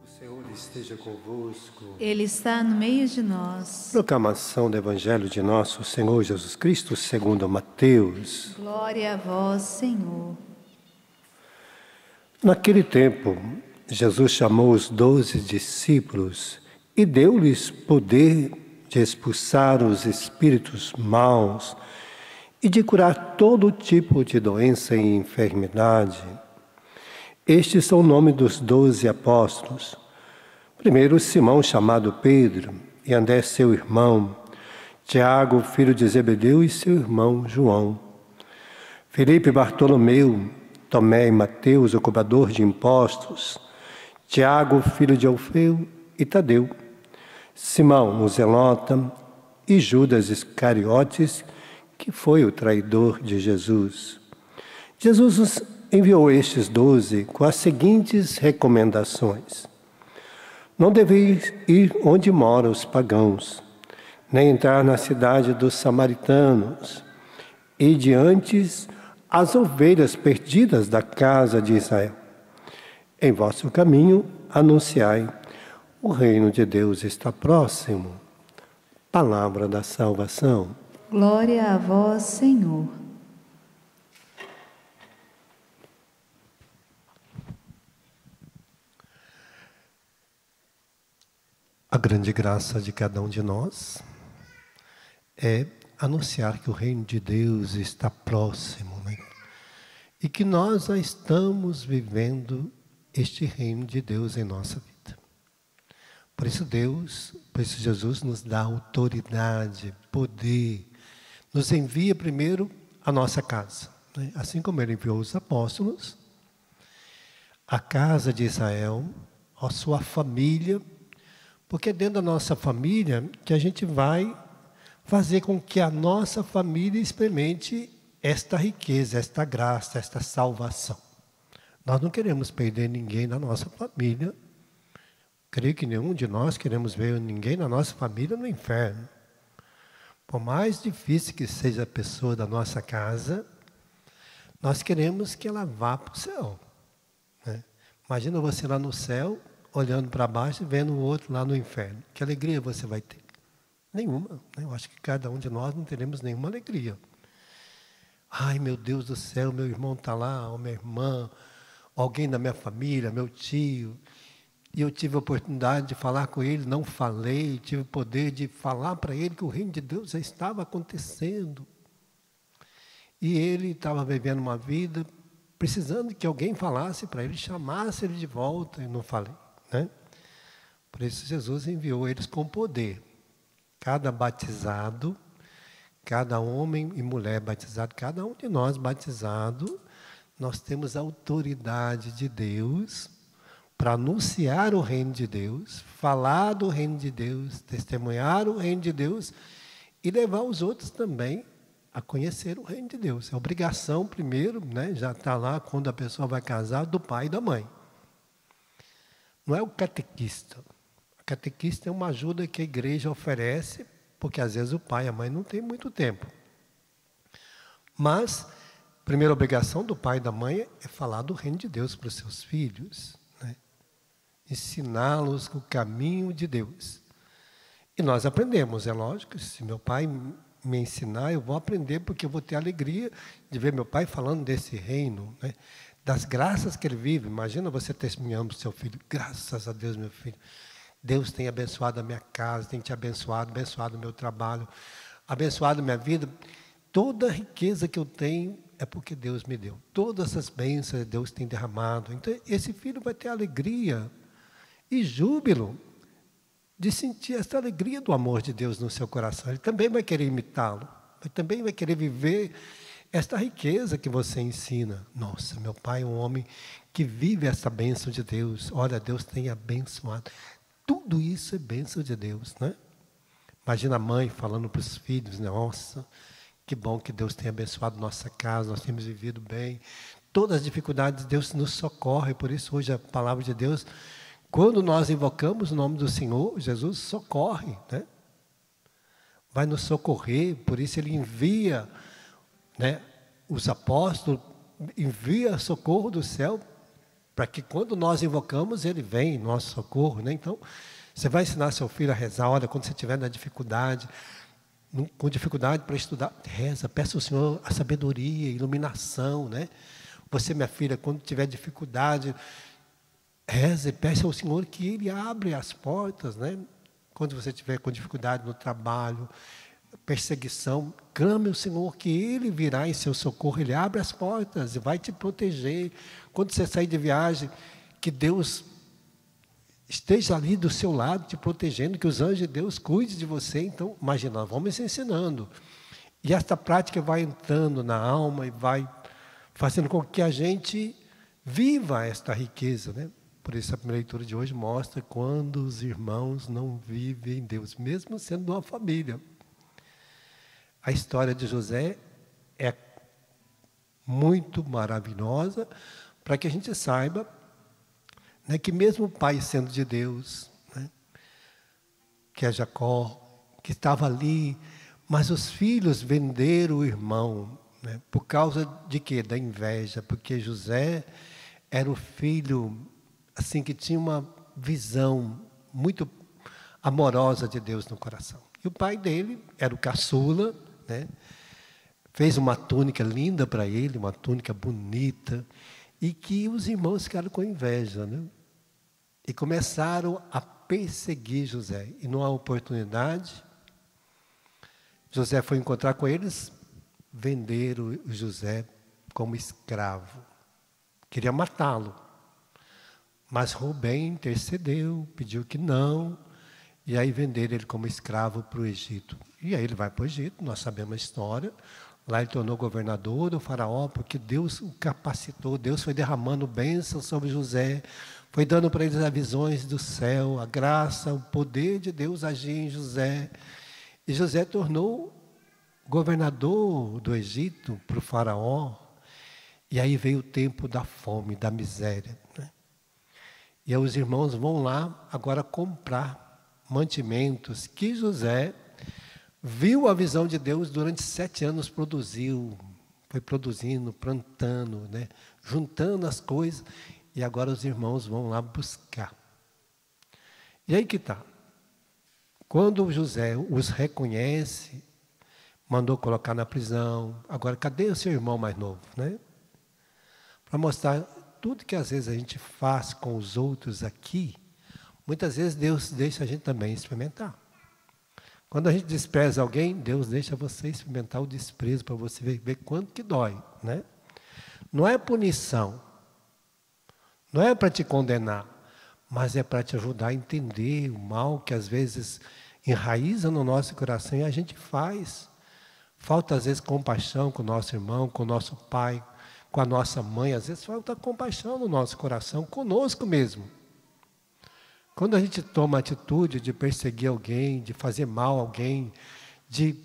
O Senhor esteja convosco. Ele está no meio de nós. Proclamação do Evangelho de nosso Senhor Jesus Cristo segundo Mateus. Glória a vós, Senhor. Naquele tempo, Jesus chamou os 12 discípulos e deu-lhes poder de expulsar os espíritos maus e de curar todo tipo de doença e enfermidade. Estes são o nome dos 12 apóstolos. Primeiro, Simão, chamado Pedro, e André, seu irmão, Tiago, filho de Zebedeu, e seu irmão João, Filipe, Bartolomeu, Tomé e Mateus, o cobrador de impostos, Tiago, filho de Alfeu, e Tadeu, Simão, o zelota, e Judas Iscariotes, que foi o traidor de Jesus. Jesus os enviou estes 12 com as seguintes recomendações: não deveis ir onde moram os pagãos, nem entrar na cidade dos samaritanos, e diante as ovelhas perdidas da casa de Israel. Em vosso caminho anunciai: o reino de Deus está próximo. Palavra da salvação. Glória a vós, Senhor. A grande graça de cada um de nós é anunciar que o reino de Deus está próximo, né? E que nós já estamos vivendo este reino de Deus em nossa vida. Por isso Jesus nos dá autoridade, poder, nos envia primeiro a nossa casa, né? Assim como Ele enviou os apóstolos, a casa de Israel, a sua família, porque é dentro da nossa família que a gente vai fazer com que a nossa família experimente esta riqueza, esta graça, esta salvação. Nós não queremos perder ninguém na nossa família. Creio que nenhum de nós queremos ver ninguém na nossa família no inferno. Por mais difícil que seja a pessoa da nossa casa, nós queremos que ela vá para o céu, né? Imagina você lá no céu, olhando para baixo e vendo o outro lá no inferno. Que alegria você vai ter? Nenhuma, né? Eu acho que cada um de nós não teremos nenhuma alegria. Ai, meu Deus do céu, meu irmão está lá, ou minha irmã, alguém da minha família, meu tio. E eu tive a oportunidade de falar com ele, não falei, tive o poder de falar para ele que o reino de Deus já estava acontecendo. E ele estava vivendo uma vida precisando que alguém falasse para ele, chamasse ele de volta, e não falei, né? Por isso Jesus enviou eles com poder. Cada batizado, cada homem e mulher batizado, cada um de nós batizado, nós temos a autoridade de Deus para anunciar o reino de Deus, falar do reino de Deus, testemunhar o reino de Deus e levar os outros também a conhecer o reino de Deus. É obrigação primeiro, né? Já está lá quando a pessoa vai casar, do pai e da mãe. Não é o catequista. O catequista é uma ajuda que a igreja oferece, porque às vezes o pai e a mãe não têm muito tempo. Mas a primeira obrigação do pai e da mãe é falar do reino de Deus para os seus filhos, né? Ensiná-los o caminho de Deus. E nós aprendemos, é lógico, se meu pai me ensinar, eu vou aprender, porque eu vou ter a alegria de ver meu pai falando desse reino, né? Das graças que ele vive. Imagina você testemunhando para o seu filho: graças a Deus, meu filho, Deus tem abençoado a minha casa, tem te abençoado o meu trabalho, abençoado a minha vida. Toda a riqueza que eu tenho é porque Deus me deu. Todas as bênçãos Deus tem derramado. Então, esse filho vai ter alegria e júbilo de sentir essa alegria do amor de Deus no seu coração. Ele também vai querer imitá-lo. Ele também vai querer viver esta riqueza que você ensina. Nossa, meu pai é um homem que vive essa bênção de Deus. Olha, Deus tem abençoado. Tudo isso é bênção de Deus, né? Imagina a mãe falando para os filhos: nossa, que bom que Deus tem abençoado nossa casa, nós temos vivido bem. Todas as dificuldades, Deus nos socorre. Por isso, hoje, a palavra de Deus, quando nós invocamos o nome do Senhor, Jesus socorre, né? Vai nos socorrer. Por isso Ele envia, né, os apóstolos envia socorro do céu, para que quando nós invocamos, Ele vem em nosso socorro, né? Então, você vai ensinar seu filho a rezar, olha, quando você estiver na dificuldade, com dificuldade para estudar, reza, peça ao Senhor a sabedoria, a iluminação, né? Você, minha filha, quando tiver dificuldade, reza e peça ao Senhor que Ele abre as portas, né? Quando você estiver com dificuldade no trabalho, perseguição, clame ao Senhor que Ele virá em seu socorro, Ele abre as portas e vai te proteger. Quando você sair de viagem, que Deus esteja ali do seu lado, te protegendo, que os anjos de Deus cuidem de você. Então, imagina, nós vamos se ensinando. E esta prática vai entrando na alma e vai fazendo com que a gente viva esta riqueza, né? Por isso a primeira leitura de hoje mostra quando os irmãos não vivem em Deus, mesmo sendo de uma família. A história de José é muito maravilhosa para que a gente saiba, né, que mesmo o pai sendo de Deus, né, que é Jacó, que estava ali, mas os filhos venderam o irmão, né, por causa de quê? Da inveja, porque José era o filho assim que tinha uma visão muito amorosa de Deus no coração. E o pai dele era o caçula, né? Fez uma túnica linda para ele, uma túnica bonita, e que os irmãos ficaram com inveja, né? E começaram a perseguir José. E numa oportunidade, José foi encontrar com eles, venderam José como escravo. Queria matá-lo. Mas Rubem intercedeu, pediu que não, e aí venderam ele como escravo para o Egito. E aí ele vai para o Egito, nós sabemos a história. Lá ele tornou governador do faraó, porque Deus o capacitou, Deus foi derramando bênçãos sobre José, foi dando para eles as visões do céu, a graça, o poder de Deus agir em José. E José tornou governador do Egito para o faraó. E aí veio o tempo da fome, da miséria, né? E aí os irmãos vão lá agora comprar mantimentos que José viu a visão de Deus durante 7 anos, produziu, foi produzindo, plantando, né? Juntando as coisas, e agora os irmãos vão lá buscar. E aí que está. Quando José os reconhece, mandou colocar na prisão. Agora, cadê o seu irmão mais novo, né? Para mostrar tudo que às vezes a gente faz com os outros aqui, muitas vezes Deus deixa a gente também experimentar. Quando a gente despreza alguém, Deus deixa você experimentar o desprezo para você ver quanto que dói, né? Não é punição, não é para te condenar, mas é para te ajudar a entender o mal que às vezes enraiza no nosso coração e a gente faz. Falta às vezes compaixão com o nosso irmão, com o nosso pai, com a nossa mãe, às vezes falta compaixão no nosso coração, conosco mesmo. Quando a gente toma a atitude de perseguir alguém, de fazer mal a alguém, de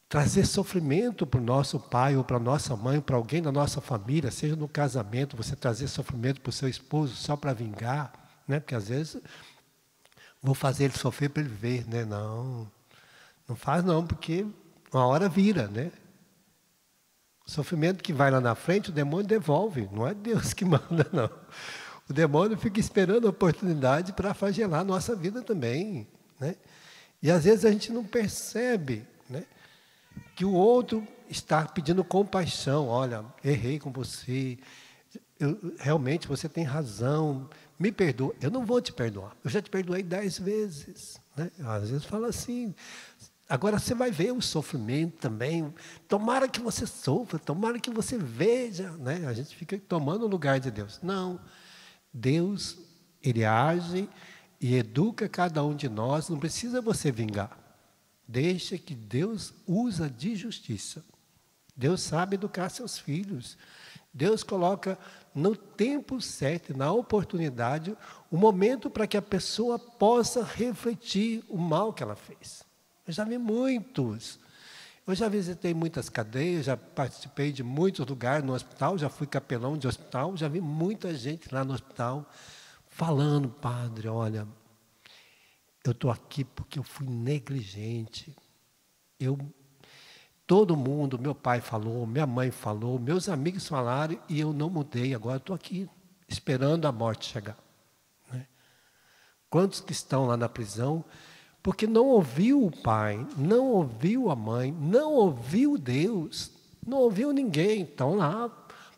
trazer sofrimento para o nosso pai ou para a nossa mãe, para alguém da nossa família, seja no casamento, você trazer sofrimento para o seu esposo só para vingar, né? Porque às vezes vou fazer ele sofrer para ele ver, né? Não, não faz não, porque uma hora vira, né? O sofrimento que vai lá na frente, o demônio devolve, não é Deus que manda, não. O demônio fica esperando a oportunidade para flagelar a nossa vida também, né? E às vezes a gente não percebe, né, que o outro está pedindo compaixão. Olha, errei com você, realmente você tem razão, me perdoa. Eu não vou te perdoar, eu já te perdoei 10 vezes, né? Às vezes fala assim. Agora você vai ver o sofrimento também. Tomara que você sofra, tomara que você veja, né? A gente fica tomando o lugar de Deus. Não. Deus, Ele age e educa cada um de nós. Não precisa você vingar. Deixa que Deus usa de justiça. Deus sabe educar seus filhos. Deus coloca no tempo certo, na oportunidade, o momento para que a pessoa possa refletir o mal que ela fez. Eu já vi muitos. Eu já visitei muitas cadeias, já participei de muitos lugares no hospital, já fui capelão de hospital, já vi muita gente lá no hospital falando, padre, olha, eu estou aqui porque eu fui negligente. Eu Todo mundo, meu pai falou, minha mãe falou, meus amigos falaram e eu não mudei. Agora estou aqui, esperando a morte chegar. Né? Quantos que estão lá na prisão, porque não ouviu o pai, não ouviu a mãe, não ouviu Deus, não ouviu ninguém, estão lá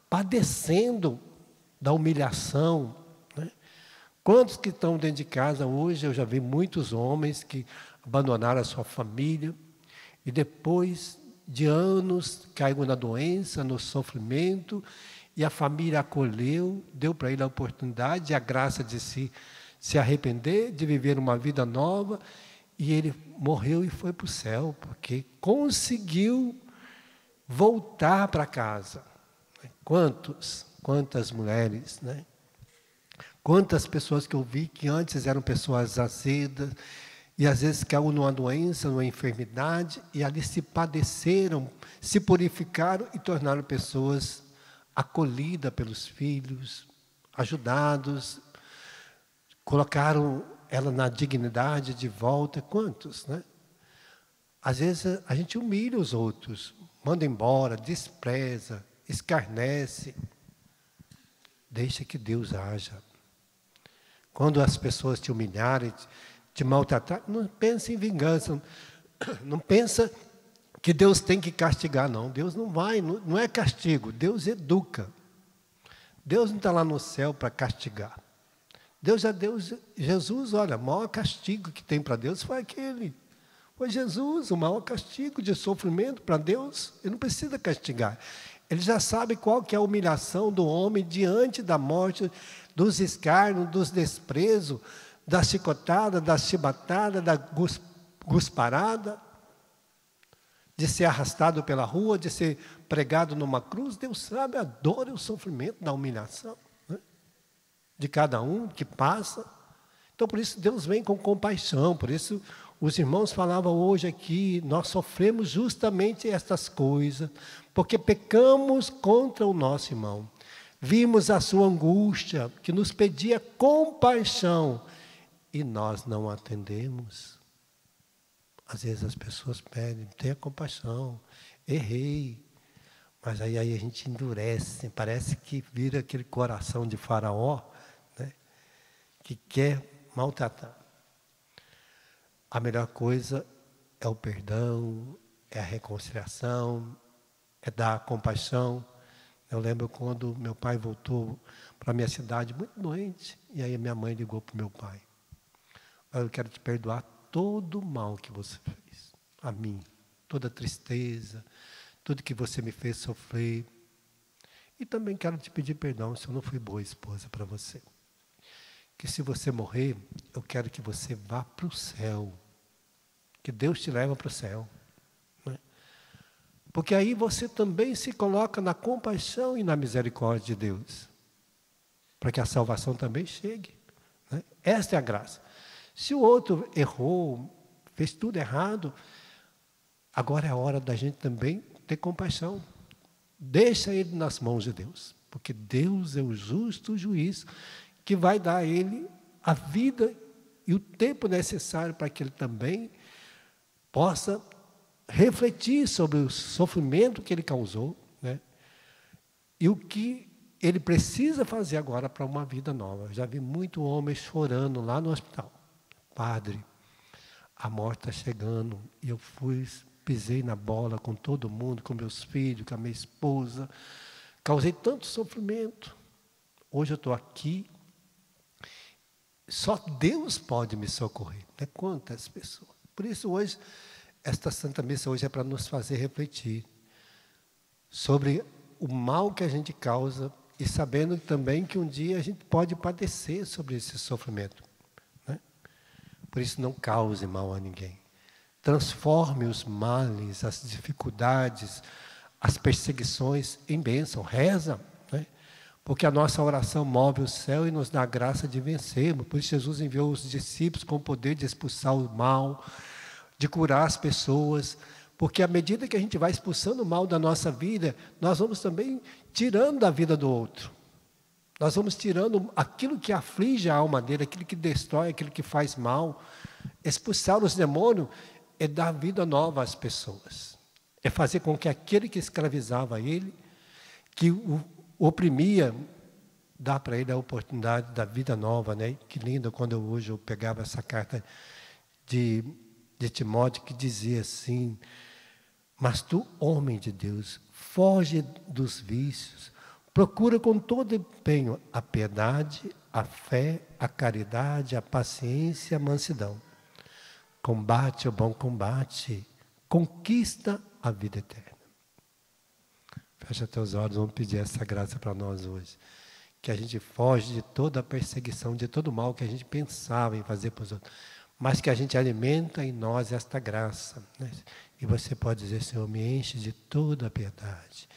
padecendo da humilhação. Né? Quantos que estão dentro de casa hoje, eu já vi muitos homens que abandonaram a sua família e depois de anos caiu na doença, no sofrimento, e a família acolheu, deu para ele a oportunidade e a graça de se arrepender, de viver uma vida nova, e ele morreu e foi para o céu, porque conseguiu voltar para casa. Quantas mulheres, né? Quantas pessoas que eu vi que antes eram pessoas azedas, e às vezes caiu numa doença, numa enfermidade, e ali se padeceram, se purificaram e tornaram pessoas acolhidas pelos filhos, ajudados, colocaram ela na dignidade de volta. Quantos, né? Às vezes a gente humilha os outros, manda embora, despreza, escarnece. Deixa que Deus haja. Quando as pessoas te humilharem, te maltratar, não pensa em vingança, não pensa que Deus tem que castigar, não. Deus não vai, não é castigo, Deus educa. Deus não está lá no céu para castigar. Deus já deu, Jesus, olha, o maior castigo que tem para Deus foi aquele. Foi Jesus, o maior castigo de sofrimento para Deus. Ele não precisa castigar. Ele já sabe qual que é a humilhação do homem diante da morte, dos escárnios, dos desprezos, da chicotada, da chibatada, da gusparada, de ser arrastado pela rua, de ser pregado numa cruz. Deus sabe a dor e o sofrimento da humilhação, né? De cada um que passa. Então, por isso, Deus vem com compaixão. Por isso, os irmãos falavam hoje aqui, nós sofremos justamente estas coisas, porque pecamos contra o nosso irmão. Vimos a sua angústia, que nos pedia compaixão, e nós não atendemos. Às vezes as pessoas pedem, tenha compaixão, errei. Mas aí a gente endurece, parece que vira aquele coração de Faraó, né, que quer maltratar. A melhor coisa é o perdão, é a reconciliação, é dar compaixão. Eu lembro quando meu pai voltou para a minha cidade muito doente, e aí minha mãe ligou para o meu pai. Eu quero te perdoar todo o mal que você fez a mim, toda a tristeza, tudo que você me fez sofrer. E também quero te pedir perdão se eu não fui boa esposa para você. Que se você morrer, eu quero que você vá para o céu. Que Deus te leva para o céu. Né? Porque aí você também se coloca na compaixão e na misericórdia de Deus. Para que a salvação também chegue. Né? Esta é a graça. Se o outro errou, fez tudo errado, agora é a hora da gente também ter compaixão. Deixa ele nas mãos de Deus, porque Deus é o justo juiz que vai dar a ele a vida e o tempo necessário para que ele também possa refletir sobre o sofrimento que ele causou, né? E o que ele precisa fazer agora para uma vida nova. Eu já vi muito homem chorando lá no hospital. Padre, a morte está chegando, e eu pisei na bola com todo mundo, com meus filhos, com a minha esposa, causei tanto sofrimento. Hoje eu estou aqui, só Deus pode me socorrer. Né? Quantas pessoas? Por isso hoje, esta Santa Missa hoje é para nos fazer refletir sobre o mal que a gente causa e sabendo também que um dia a gente pode padecer sobre esse sofrimento. Por isso, não cause mal a ninguém. Transforme os males, as dificuldades, as perseguições em bênção. Reza, né? Porque a nossa oração move o céu e nos dá a graça de vencermos. Por isso, Jesus enviou os discípulos com o poder de expulsar o mal, de curar as pessoas. Porque à medida que a gente vai expulsando o mal da nossa vida, nós vamos também tirando da vida do outro. Nós vamos tirando aquilo que aflige a alma dele, aquilo que destrói, aquilo que faz mal. Expulsar os demônios é dar vida nova às pessoas. É fazer com que aquele que escravizava ele, que o oprimia, dá para ele a oportunidade da vida nova, né? Que lindo quando hoje eu pegava essa carta de Timóteo, que dizia assim: mas tu, homem de Deus, foge dos vícios, procura com todo empenho a piedade, a fé, a caridade, a paciência, a mansidão. Combate o bom combate, conquista a vida eterna. Fecha teus olhos, vamos pedir essa graça para nós hoje. Que a gente foge de toda a perseguição, de todo o mal que a gente pensava em fazer para os outros. Mas que a gente alimenta em nós esta graça. Né? E você pode dizer: Senhor, me enche de toda a piedade.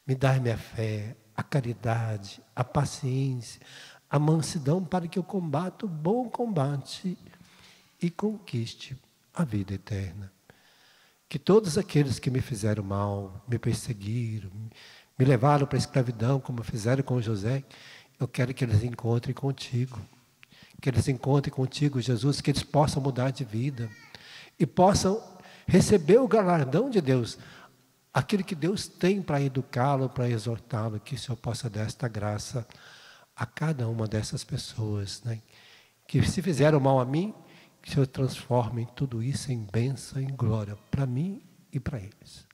Me dá-me a fé, a caridade, a paciência, a mansidão, para que eu combata o bom combate e conquiste a vida eterna. Que todos aqueles que me fizeram mal, me perseguiram, me levaram para a escravidão, como fizeram com José, eu quero que eles encontrem contigo. Que eles encontrem contigo, Jesus, que eles possam mudar de vida e possam receber o galardão de Deus, aquilo que Deus tem para educá-lo, para exortá-lo, que o Senhor possa dar esta graça a cada uma dessas pessoas, né? Que se fizeram mal a mim, que o Senhor transforme tudo isso em bênção, em glória, para mim e para eles.